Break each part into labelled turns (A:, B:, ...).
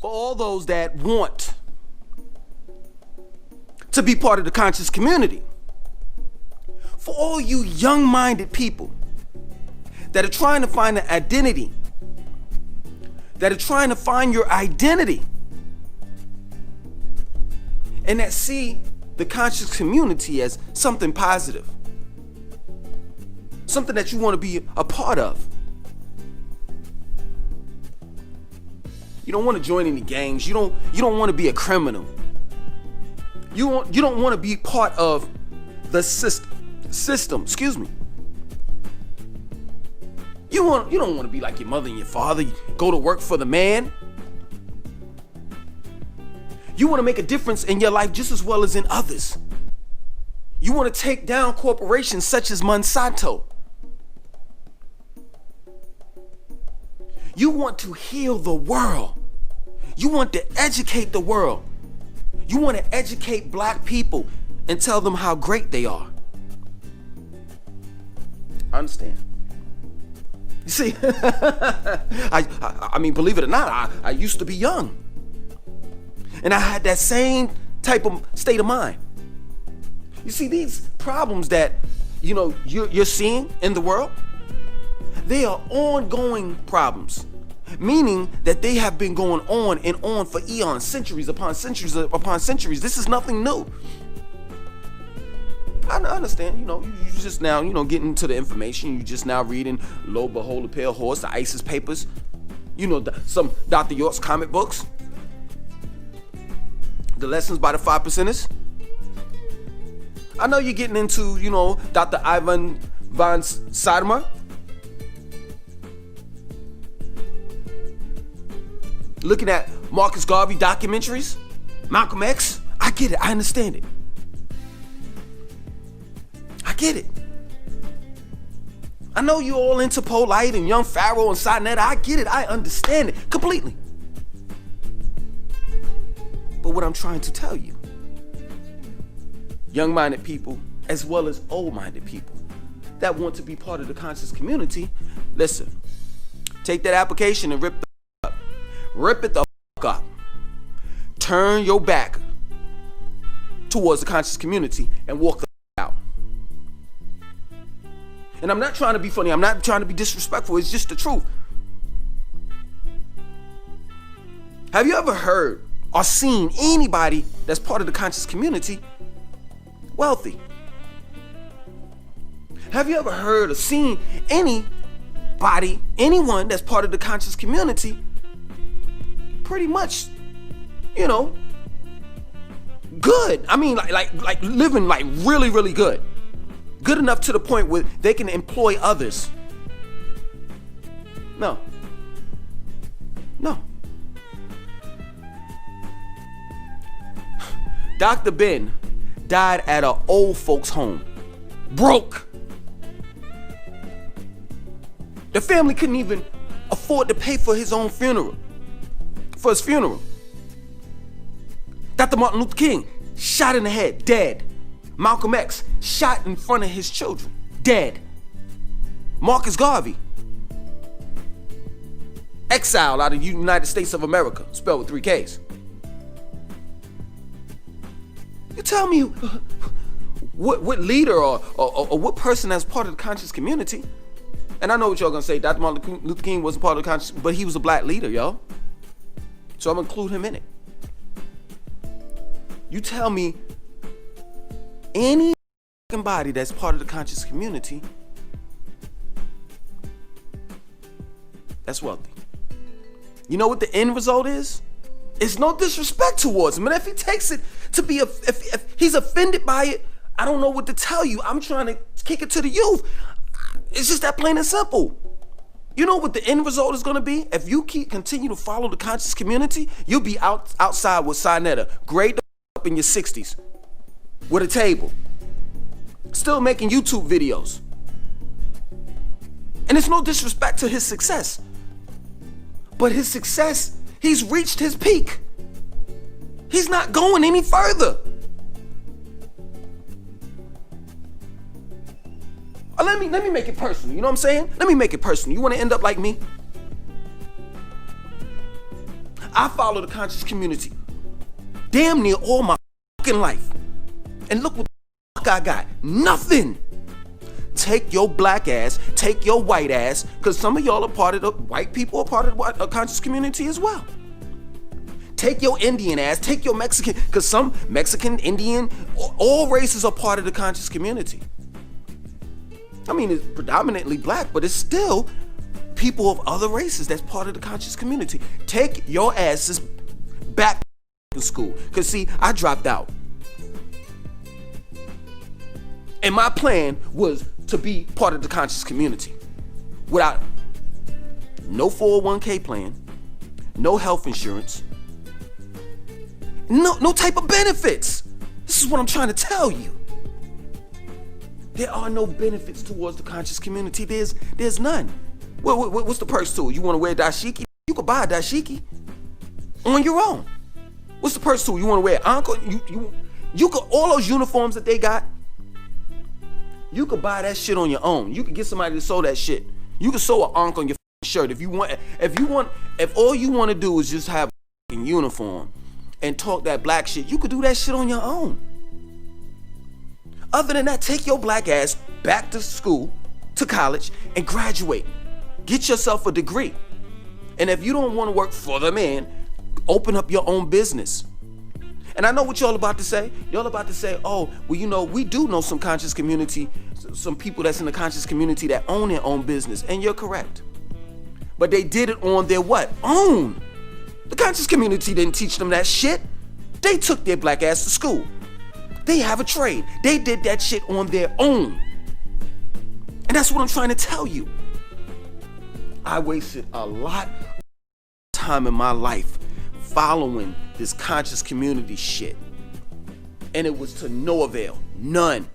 A: for all those that want to be part of the conscious community, for all you young-minded people that are trying to find an identity, that are trying to find your identity, and that see the conscious community as something positive, something that you want to be a part of. You don't want to join any gangs. You don't want to be a criminal. You don't want to be part of the system. Excuse me. You don't want to be like your mother and your father. You go to work for the man. You want to make a difference in your life just as well as in others. You want to take down corporations such as Monsanto. You want to heal the world. You want to educate the world. You want to educate black people and tell them how great they are. I understand. You see, I mean, believe it or not, I used to be young. And I had that same type of state of mind. You see, these problems that, you're seeing in the world, they are ongoing problems, meaning that they have been going on and on for eons, centuries upon centuries upon centuries. This is nothing new. I understand, you just now, getting to the information. You just now reading Lo Behold, a Pale Horse, the ISIS papers, some Dr. York's comic books, the lessons by the 5%ers. I know you're getting into, Dr. Ivan von Sadmer. Looking at Marcus Garvey documentaries, Malcolm X. I get it. I understand it. I get it. I know you're all into Polite and Young Pharaoh and Sinetta. I get it. I understand it completely. But what I'm trying to tell you, young-minded people as well as old-minded people that want to be part of the conscious community, listen, take that application and rip it the fuck up. Turn your back towards the conscious community and walk the out. And I'm not trying to be funny. I'm not trying to be disrespectful. It's just the truth. Have you ever heard or seen anybody that's part of the conscious community wealthy? Have you ever heard or seen anyone that's part of the conscious community pretty much, good? I mean, like living like really, really good. Good enough to the point where they can employ others. No. Dr. Ben died at an old folks home. Broke. The family couldn't even afford to pay for his own funeral. For his funeral. Dr. Martin Luther King, shot in the head, dead. Malcolm X, shot in front of his children, dead. Marcus Garvey, exiled out of the United States of America, spelled with 3 Ks. You tell me what leader or what person that's part of the conscious community, and I know what y'all gonna say, Dr. Martin Luther King wasn't part of the conscious, but he was a black leader, y'all. So I'm gonna include him in it. You tell me any body that's part of the conscious community that's wealthy. You know what the end result is? It's no disrespect towards him. And if he takes it to be, if he's offended by it, I don't know what to tell you. I'm trying to kick it to the youth. It's just that plain and simple. You know what the end result is going to be? If you continue to follow the conscious community, you'll be outside with Sinetta, grade up in your 60s, with a table, still making YouTube videos. And it's no disrespect to his success, but his success, he's reached his peak. He's not going any further. Let me make it personal. You know what I'm saying? Let me make it personal. You want to end up like me? I follow the conscious community damn near all my fucking life. And look what the fuck I got. Nothing. Take your black ass, take your white ass, because some of y'all are part of the white people are part of the conscious community as well. Take your Indian ass, take your Mexican, because some Mexican, Indian, all races are part of the conscious community. I mean, it's predominantly black, but it's still people of other races that's part of the conscious community. Take your asses back to school, because see, I dropped out. And my plan was to be part of the conscious community without no 401k plan, no health insurance, no type of benefits. This is what I'm trying to tell you. There are no benefits towards the conscious community. There's none. What's the perks to it? You want to wear dashiki? You could buy a dashiki on your own. What's the perks to it? You want to wear ankle? You could, all those uniforms that they got, you could buy that shit on your own. You could get somebody to sew that shit. You could sew an ankle on your shirt if you want. If all you want to do is just have a uniform and talk that black shit, you could do that shit on your own. Other than that, take your black ass back to school, to college, and graduate. Get yourself a degree. And if you don't want to work for the man, open up your own business. And I know what y'all about to say. Y'all about to say, oh, well, you know, we do know some conscious community, some people that's in the conscious community that own their own business. And you're correct. But they did it on their what? Own. The conscious community didn't teach them that shit. They took their black ass to school. They have a trade. They did that shit on their own. And that's what I'm trying to tell you. I wasted a lot of time in my life following this conscious community shit. And it was to no avail. None.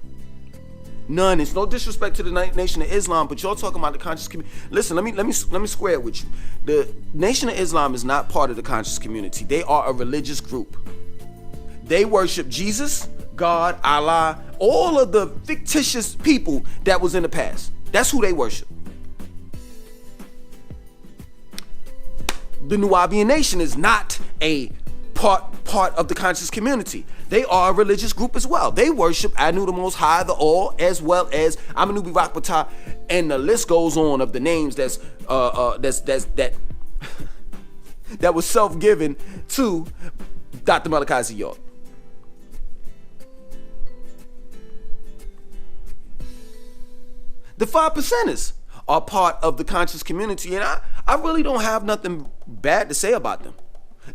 A: It's no disrespect to the Nation of Islam, but y'all talking about the conscious community. Listen, let me square it with you. The Nation of Islam is not part of the conscious community. They are a religious group. They worship Jesus, God, Allah, all of the fictitious people that was in the past. That's who they worship. The Nubian Nation is not a part of the conscious community. They are a religious group as well. They worship Anu the Most High, the All, as well as Amanubi Rakbata, and the list goes on of the names that was self-given to Dr. Malachi York. The 5%ers are part of the conscious community, and I really don't have nothing bad to say about them.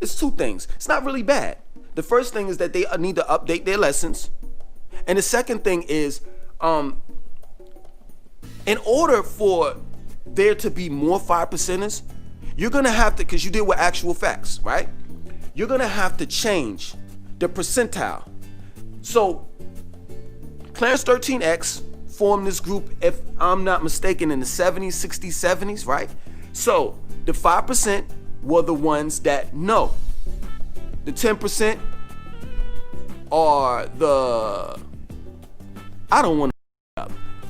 A: It's two things. It's not really bad. The first thing is that they need to update their lessons. And the second thing is, in order for there to be more 5%ers, you're going to have to, because you deal with actual facts, right? You're going to have to change the percentile. So, Clarence 13X formed this group, if I'm not mistaken, in the 70s, 60s, 70s, right? So, the 5% were the ones that know. The 10% are I don't want to.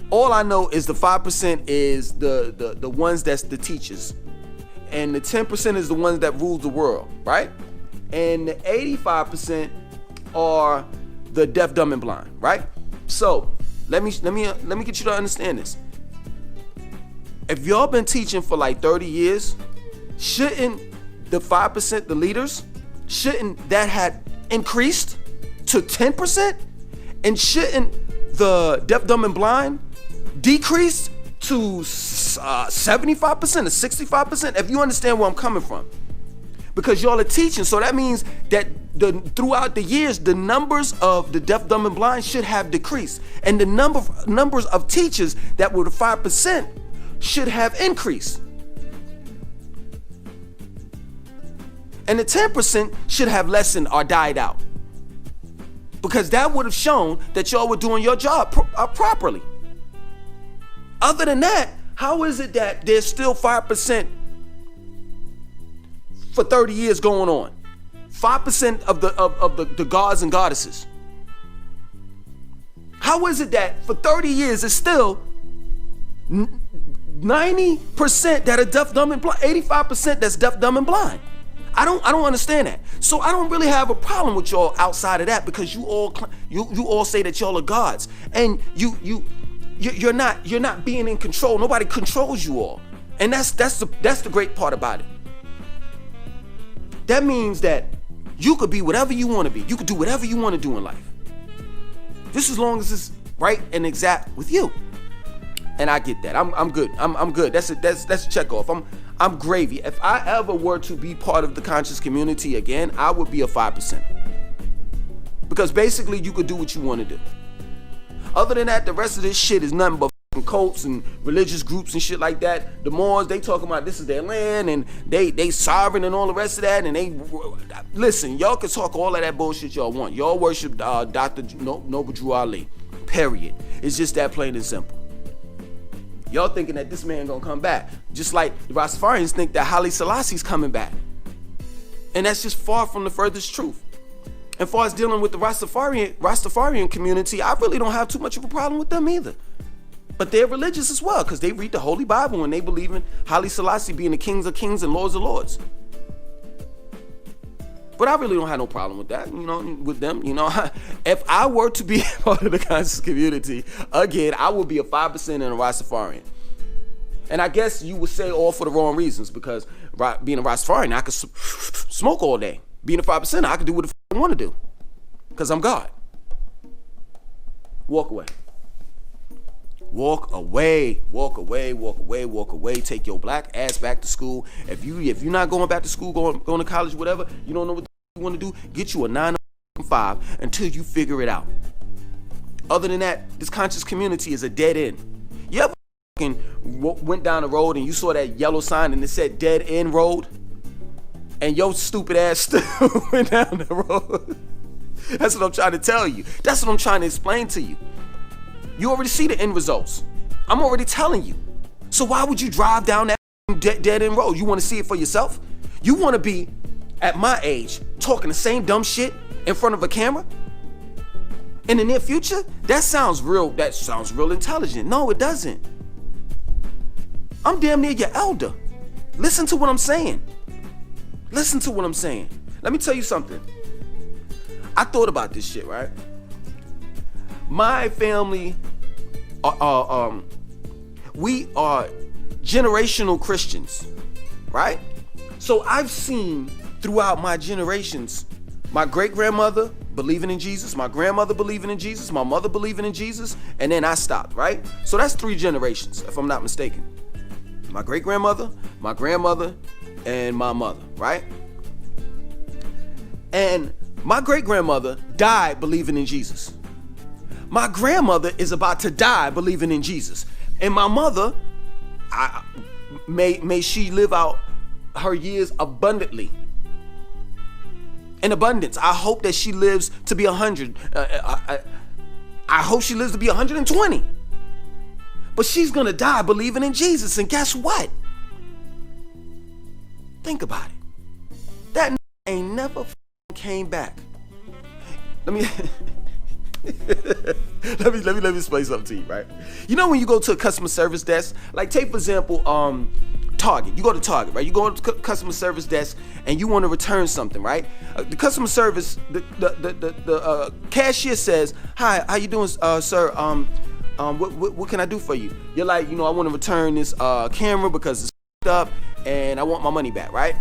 A: All I know is the 5% is the ones that's the teachers. And the 10% is the ones that rule the world, right? And the 85% are the deaf, dumb, and blind, right? So, let me get you to understand this. If y'all been teaching for like 30 years, shouldn't the 5%, the leaders, shouldn't that have increased to 10%? And shouldn't the deaf, dumb, and blind decrease to 75% or 65%? If you understand where I'm coming from. Because y'all are teaching, so that means that throughout the years, the numbers of the deaf, dumb, and blind should have decreased. And the numbers of teachers that were the 5% should have increased. And the 10% should have lessened or died out. Because that would have shown that y'all were doing your job properly. Other than that, how is it that there's still 5% for 30 years going on? 5% of the gods and goddesses. How is it that for 30 years it's still 90% that are deaf, dumb, and blind, 85% that's deaf, dumb, and blind? I don't understand that. So I don't really have a problem with y'all outside of that, because you all say that y'all are gods, and you're not being in control. Nobody controls you all, and that's the great part about it. That means that you could be whatever you want to be. You could do whatever you want to do in life, just as long as it's right and exact with you. And I get that. I'm good. I'm good. That's a check off. I'm gravy. If I ever were to be part of the conscious community again, I would be a 5%. Because basically you could do what you want to do. Other than that, the rest of this shit is nothing but cults and religious groups and shit like that. The Moors, they talking about this is their land and they sovereign and all the rest of that. And they listen, y'all can talk all of that bullshit y'all want. Y'all worship Dr. Noble Drew Ali. Period. It's just that plain and simple. Y'all thinking that this man gonna come back, just like the Rastafarians think that Haile Selassie's coming back, and that's just far from the furthest truth. And far as dealing with the Rastafarian community, I really don't have too much of a problem with them either. But they're religious as well, because they read the Holy Bible and they believe in Haile Selassie being the kings of kings and lords of lords. But I really don't have no problem with that, with them. If I were to be part of the conscious community, again, I would be a 5% and a Rastafarian. And I guess you would say all for the wrong reasons, because being a Rastafarian, I could smoke all day. Being a 5%, I could do what the f I want to do, because I'm God. Walk away. Walk away, walk away, walk away, walk away. Take your black ass back to school. If you're not going back to school, going to college, whatever, you don't know what you want to do, get you a 9 to 5 until you figure it out. Other than that, this conscious community is a dead end. You ever went down the road and you saw that yellow sign and it said dead end road? And your stupid ass still went down the road? That's what I'm trying to tell you. That's what I'm trying to explain to you. You already see the end results. I'm already telling you. So why would you drive down that dead end road? You want to see it for yourself? You want to be, at my age, talking the same dumb shit in front of a camera? In the near future? That sounds real intelligent. No, it doesn't. I'm damn near your elder. Listen to what I'm saying. Listen to what I'm saying. Let me tell you something. I thought about this shit, right? My family, we are generational Christians, right? So I've seen throughout my generations, my great-grandmother believing in Jesus, my grandmother believing in Jesus, my mother believing in Jesus, and then I stopped, right? So that's 3 generations, if I'm not mistaken. My great-grandmother, my grandmother, and my mother, right? And my great-grandmother died believing in Jesus. My grandmother is about to die believing in Jesus. And my mother, may she live out her years abundantly. In abundance. I hope that she lives to be 100. I hope she lives to be 120. But she's going to die believing in Jesus. And guess what? Think about it. That ain't never came back. Let me let me explain something to you, right? You know when you go to a customer service desk, like take for example, Target. You go to Target, right? You go to the customer service desk and you want to return something, right? The customer service, the cashier says, "Hi, how you doing, sir? What can I do for you?" You're like, I want to return this camera because it's up and I want my money back, right?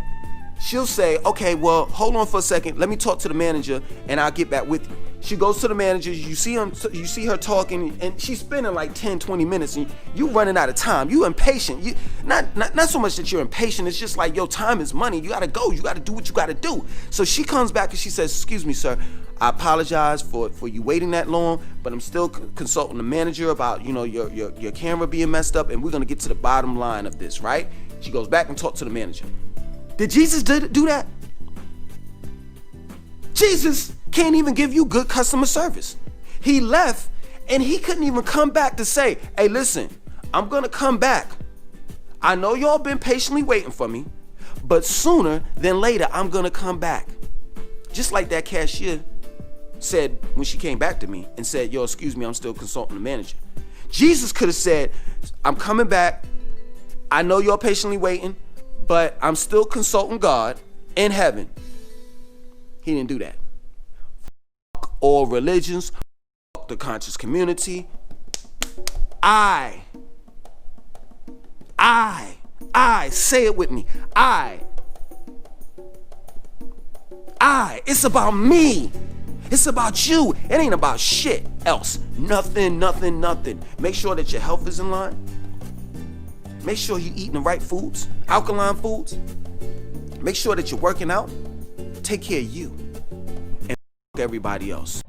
A: She'll say, "Okay, well, hold on for a second. Let me talk to the manager and I'll get back with you." She goes to the manager, you see her talking, and she's spending like 10-20 minutes, and you running out of time. You impatient. You not so much that you're impatient, it's just like your time is money. You gotta go, you gotta do what you gotta do. So she comes back and she says, "Excuse me, sir, I apologize for you waiting that long, but I'm still consulting the manager about your camera being messed up, and we're gonna get to the bottom line of this," right? She goes back and talks to the manager. Did Jesus do that? Jesus can't even give you good customer service. He left and he couldn't even come back to say, "Hey, listen, I'm gonna come back. I know y'all been patiently waiting for me, but sooner than later, I'm gonna come back." Just like that cashier said when she came back to me and said, "Yo, excuse me, I'm still consulting the manager." Jesus could have said, "I'm coming back. I know y'all patiently waiting, but I'm still consulting God, in heaven. He didn't do that. Fuck all religions. Fuck the conscious community. I, say it with me. It's about me. It's about you. It ain't about shit else. Nothing. Make sure that your health is in line. Make sure you're eating the right foods, alkaline foods. Make sure that you're working out. Take care of you and everybody else.